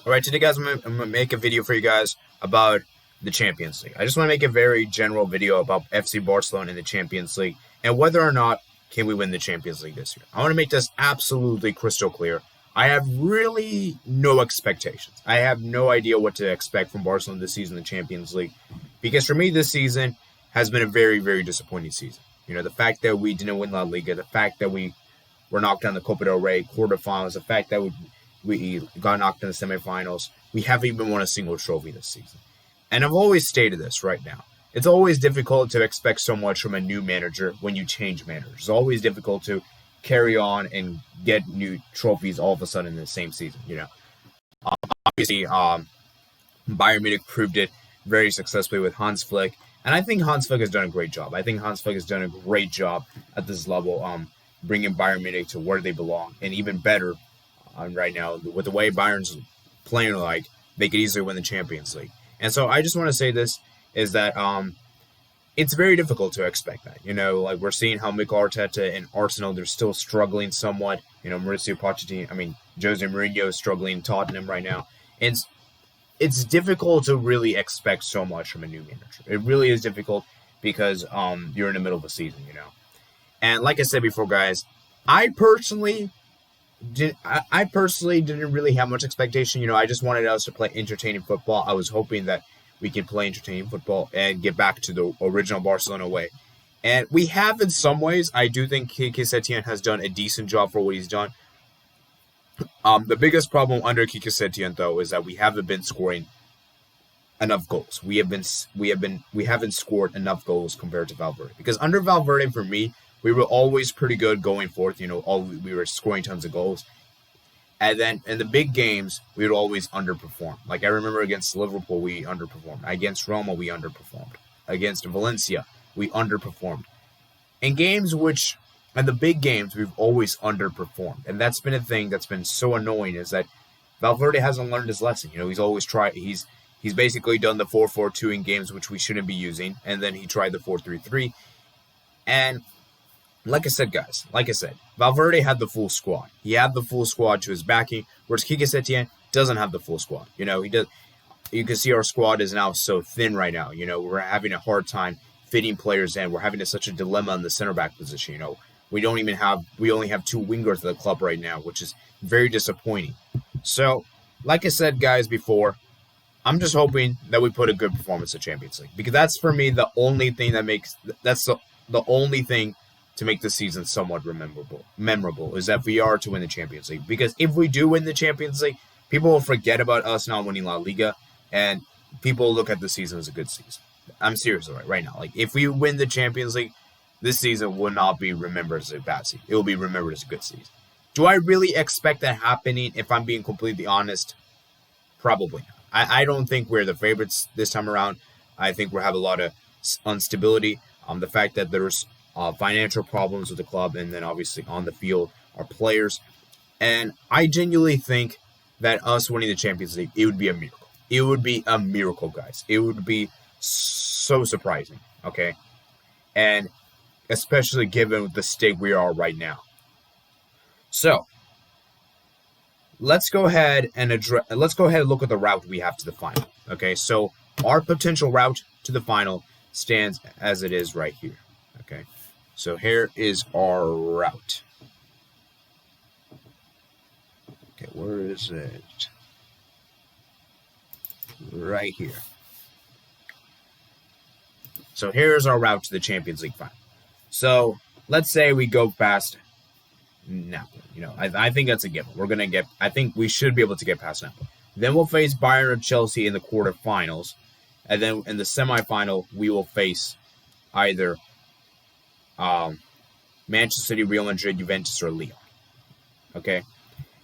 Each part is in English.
All right, today, guys, I'm gonna make a video for you guys about the Champions League. I just want to make a very general video about FC Barcelona in the Champions League and whether or not can we win the Champions League this year. I want to make this absolutely crystal clear. I have really no expectations. I have no idea what to expect from Barcelona this season in the Champions League because for me, this season has been a very, very disappointing season. You know, the fact that we didn't win La Liga, the fact that we were knocked down the Copa del Rey quarterfinals, the fact that we got knocked in the semifinals. We haven't even won a single trophy this season. And I've always stated this right now. It's always difficult to expect so much from a new manager when you change managers. It's always difficult to carry on and get new trophies all of a sudden in the same season, you know. Obviously, Bayern Munich proved it very successfully with Hans Flick. And I think Hans Flick has done a great job. I think Hans Flick has done a great job at this level, bringing Bayern Munich to where they belong. And even better, right now, with the way Bayern's playing, like, they could easily win the Champions League. And so I just want to say this, is that it's very difficult to expect that. You know, like we're seeing how Mikel Arteta and Arsenal, they're still struggling somewhat. You know, Jose Mourinho is struggling in Tottenham right now. It's difficult to really expect so much from a new manager. It really is difficult because you're in the middle of the season, you know. And like I said before, guys, I personally didn't really have much expectation. You know, I just wanted us to play entertaining football. I was hoping that we could play entertaining football and get back to the original Barcelona way. And we have in some ways. I do think Quique Setien has done a decent job for what he's done. The biggest problem under Quique Setien, though, is that we haven't been scoring enough goals. We haven't scored enough goals compared to Valverde. Because under Valverde, for me, we were always pretty good going forth. You know, we were scoring tons of goals. And then in the big games, we would always underperform. Like I remember against Liverpool, we underperformed. Against Roma, we underperformed. Against Valencia, we underperformed. In the big games, we've always underperformed. And that's been a thing that's been so annoying, is that Valverde hasn't learned his lesson. You know, he's always tried. He's basically done the 4-4-2 in games which we shouldn't be using. And then he tried the 4-3-3. And like I said, guys, Valverde had the full squad. He had the full squad to his backing, whereas Quique Setien doesn't have the full squad. You know, he does. You can see our squad is now so thin right now. You know, we're having a hard time fitting players in. We're having such a dilemma in the center back position. You know, we only have two wingers at the club right now, which is very disappointing. So, like I said, guys, before, I'm just hoping that we put a good performance in Champions League, because that's for me the only thing the only thing to make the season somewhat memorable is that we are to win the Champions League. Because if we do win the Champions League, people will forget about us not winning La Liga, and people will look at the season as a good season. I'm serious right now. Like, if we win the Champions League, this season will not be remembered as a bad season. It will be remembered as a good season. Do I really expect that happening? If I'm being completely honest, probably not. I don't think we're the favorites this time around. I think we have a lot of instability. The fact that there's financial problems with the club, and then obviously on the field, our players. And I genuinely think that us winning the Champions League, it would be a miracle. It would be a miracle, guys. It would be so surprising, okay? And especially given the state we are right now. So, let's go ahead and look at the route we have to the final, okay? So, our potential route to the final stands as it is right here, okay? So here is our route. Okay, where is it? Right here. So here's our route to the Champions League final. So let's say we go past Napoli. You know, I think that's a given. I think we should be able to get past Napoli. Then we'll face Bayern or Chelsea in the quarterfinals. And then in the semifinal, we will face either Manchester City, Real Madrid, Juventus, or Lyon. Okay?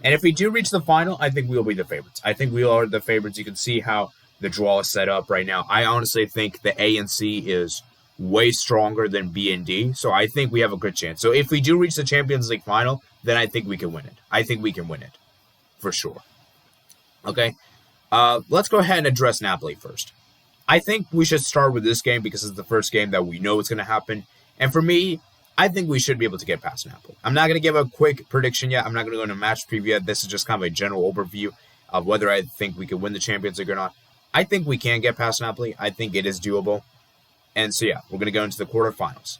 And if we do reach the final, I think we will be the favorites. I think we are the favorites. You can see how the draw is set up right now. I honestly think the A and C is way stronger than B and D. So I think we have a good chance. So if we do reach the Champions League final, then I think we can win it. I think we can win it. For sure. Okay? Let's go ahead and address Napoli first. I think we should start with this game because it's the first game that we know is going to happen. And for me, I think we should be able to get past Napoli. I'm not going to give a quick prediction yet. I'm not going to go into match preview yet. This is just kind of a general overview. of whether I think we could win the Champions League or not. I think we can get past Napoli. I think it is doable. And so, yeah, we're going to go into the quarterfinals.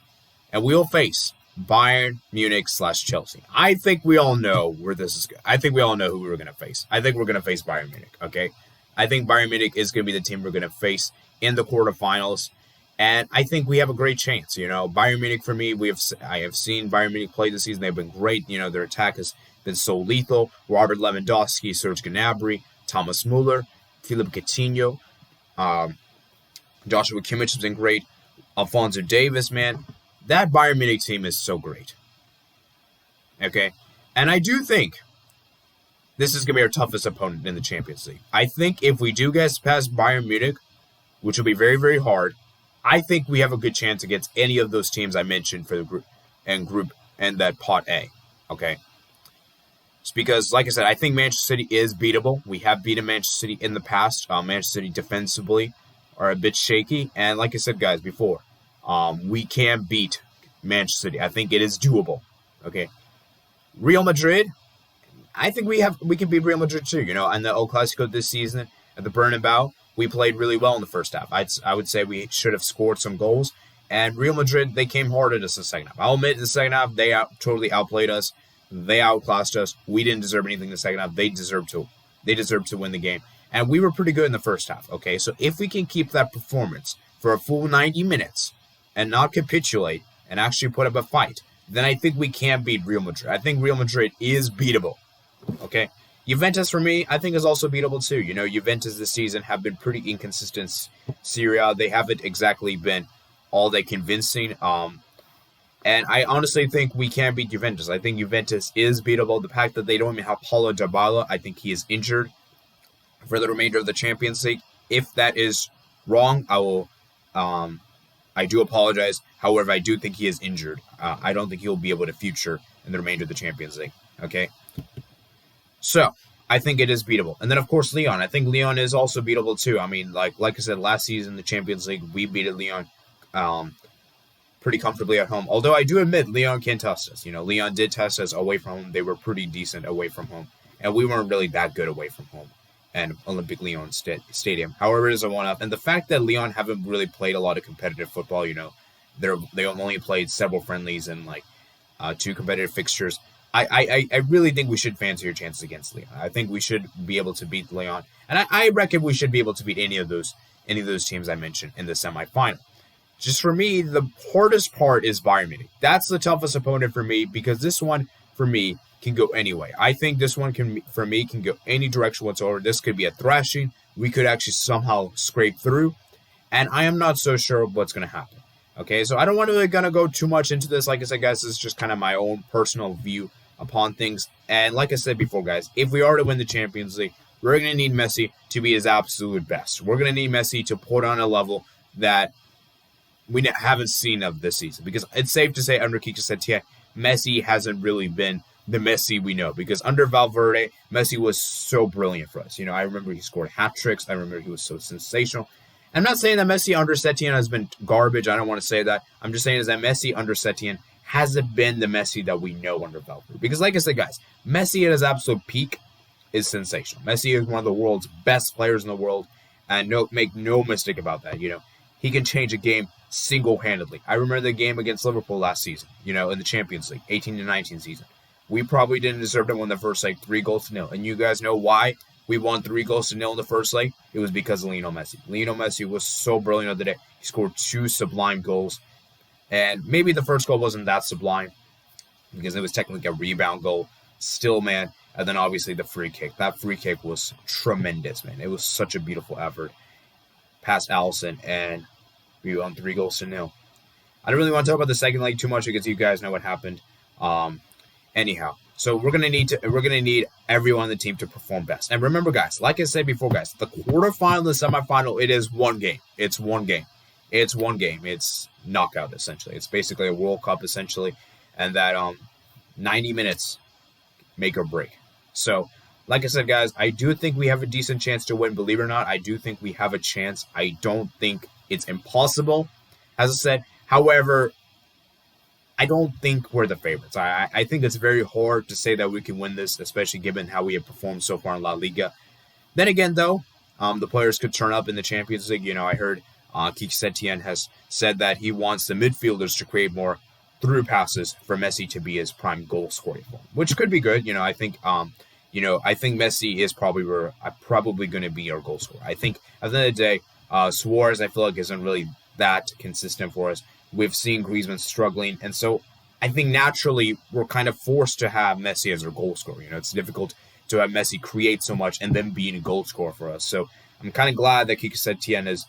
And we will face Bayern Munich / Chelsea. I think we all know where this is going. I think we all know who we're going to face. I think we're going to face Bayern Munich, okay? I think Bayern Munich is going to be the team we're going to face in the quarterfinals. And I think we have a great chance. Bayern Munich, for me, I have seen Bayern Munich play this season. They've been great. Their attack has been so lethal. Robert Lewandowski, Serge Gnabry, Thomas Muller, Philippe Coutinho, Joshua Kimmich has been great. Alphonso Davies, man. That Bayern Munich team is so great. Okay? And I do think this is going to be our toughest opponent in the Champions League. I think if we do get past Bayern Munich, which will be very, very hard, I think we have a good chance against any of those teams I mentioned for the group and that pot A. Okay? It's because, like I said, I think Manchester City is beatable. We have beaten Manchester City in the past. Manchester City defensively are a bit shaky. And like I said, guys, before, we can beat Manchester City. I think it is doable. Okay? Real Madrid, I think we can beat Real Madrid too. And the El Clasico this season at the Bernabeu, we played really well in the first half. I would say we should have scored some goals. And Real Madrid, they came hard at us in the second half. I'll admit, in the second half, they totally outplayed us. They outclassed us. We didn't deserve anything in the second half. They deserved to win the game. And we were pretty good in the first half. Okay, so if we can keep that performance for a full 90 minutes and not capitulate and actually put up a fight, then I think we can beat Real Madrid. I think Real Madrid is beatable. Okay? Juventus, for me, I think is also beatable too. Juventus this season have been pretty inconsistent. Serie A, they haven't exactly been all that convincing. And I honestly think we can beat Juventus. I think Juventus is beatable. The fact that they don't even have Paulo Dybala, I think he is injured for the remainder of the Champions League. If that is wrong, I do apologize. However, I do think he is injured. I don't think he'll be able to feature in the remainder of the Champions League. Okay? So, I think it is beatable. And then, of course, Lyon. I think Lyon is also beatable, too. I mean, like I said, last season, the Champions League, we beat Lyon pretty comfortably at home. Although I do admit, Lyon can test us. Lyon did test us away from home. They were pretty decent away from home. And we weren't really that good away from home and Olympique Lyon Stadium. However, it is a one-off. And the fact that Lyon haven't really played a lot of competitive football, they've only played several friendlies and, 2 competitive fixtures. I really think we should fancy your chances against Lyon. I think we should be able to beat Lyon. And I reckon we should be able to beat any of those teams I mentioned in the semifinal. Just for me, the hardest part is Bayern Munich. That's the toughest opponent for me because this one, for me, can go anyway. I think this one can go any direction whatsoever. This could be a thrashing. We could actually somehow scrape through. And I am not so sure what's going to happen. Okay, so I don't want to go too much into this. Like I said, guys, this is just kind of my own personal view upon things. And like I said before, guys, if we are to win the Champions League, we're going to need Messi to be his absolute best. We're going to need Messi to put on a level that we haven't seen of this season. Because it's safe to say under Quique Setien, Messi hasn't really been the Messi we know. Because under Valverde, Messi was so brilliant for us. I remember he scored hat tricks. I remember he was so sensational. I'm not saying that Messi under Setien has been garbage. I don't want to say that. I'm just saying is that Messi under Setien hasn't been the Messi that we know under Valverde. Because like I said, guys, Messi at his absolute peak is sensational. Messi is one of the world's best players in the world. And make no mistake about that. He can change a game single-handedly. I remember the game against Liverpool last season, in the Champions League, 18-19 season. We probably didn't deserve to win the first leg 3-0. And you guys know why we won 3-0 in the first leg? It was because of Lionel Messi. Lionel Messi was so brilliant on the day. He scored 2 sublime goals. And maybe the first goal wasn't that sublime because it was technically a rebound goal. Still, man. And then obviously the free kick. That free kick was tremendous, man. It was such a beautiful effort. Past Alisson, and we won 3-0. I don't really want to talk about the second leg too much because you guys know what happened. Anyhow, so we're gonna need everyone on the team to perform best. And remember, guys, like I said before, guys, the quarterfinal and the semifinal, it is one game. It's one game. It's knockout essentially. It's basically a World Cup essentially, and that 90 minutes make or break. So, like I said, guys, I do think we have a decent chance to win. Believe it or not, I do think we have a chance. I don't think it's impossible, as I said. However, I don't think we're the favorites. I think it's very hard to say that we can win this, especially given how we have performed so far in La Liga. Then again, though, the players could turn up in the Champions League. I heard Kike Setien has said that he wants the midfielders to create more through passes for Messi to be his prime goal scoring form, which could be good. I think I think Messi is probably going to be our goal scorer. I think at the end of the day, Suarez, I feel like, isn't really that consistent for us. We've seen Griezmann struggling, and so I think naturally we're kind of forced to have Messi as our goal scorer. It's difficult to have Messi create so much and then being a goal scorer for us. So I'm kind of glad that Kike Setien is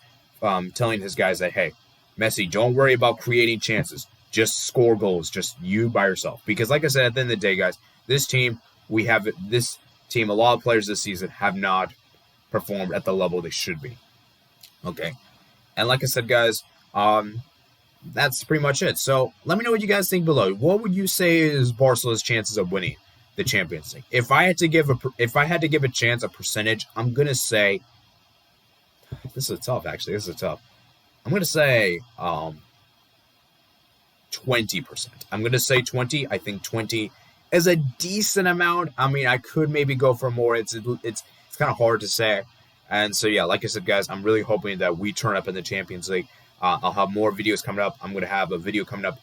telling his guys that, hey, Messi, don't worry about creating chances. Just score goals, just you by yourself. Because like I said, at the end of the day, guys, this team, a lot of players this season have not performed at the level they should be. Okay. And like I said, guys, that's pretty much it. So let me know what you guys think below. What would you say is Barcelona's chances of winning the Champions League? If I had to give a chance, a percentage, I'm gonna say this is tough. Actually, this is tough. I'm gonna say 20%. I'm gonna say 20. I think 20 is a decent amount. I mean, I could maybe go for more. It's kind of hard to say. And so yeah, like I said, guys, I'm really hoping that we turn up in the Champions League. I'll have more videos coming up. I'm gonna have a video coming up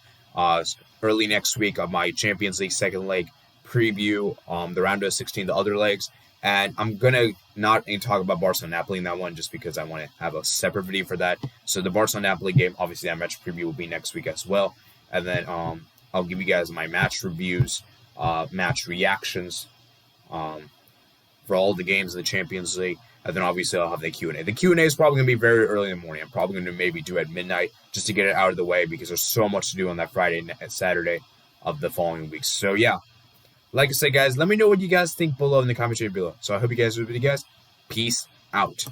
early next week of my Champions League second leg preview, the round of 16, the other legs. And I'm going to not talk about Barcelona-Napoli in that one just because I want to have a separate video for that. So the Barcelona-Napoli game, obviously that match preview will be next week as well. And then I'll give you guys my match reviews, match reactions for all the games in the Champions League. And then obviously I'll have the Q&A. The Q&A is probably going to be very early in the morning. I'm probably going to maybe do it at midnight just to get it out of the way because there's so much to do on that Friday and Saturday of the following weeks. So yeah. Like I said, guys, let me know what you guys think below in the comment section below. So I hope you guys enjoyed the video, guys. Peace out.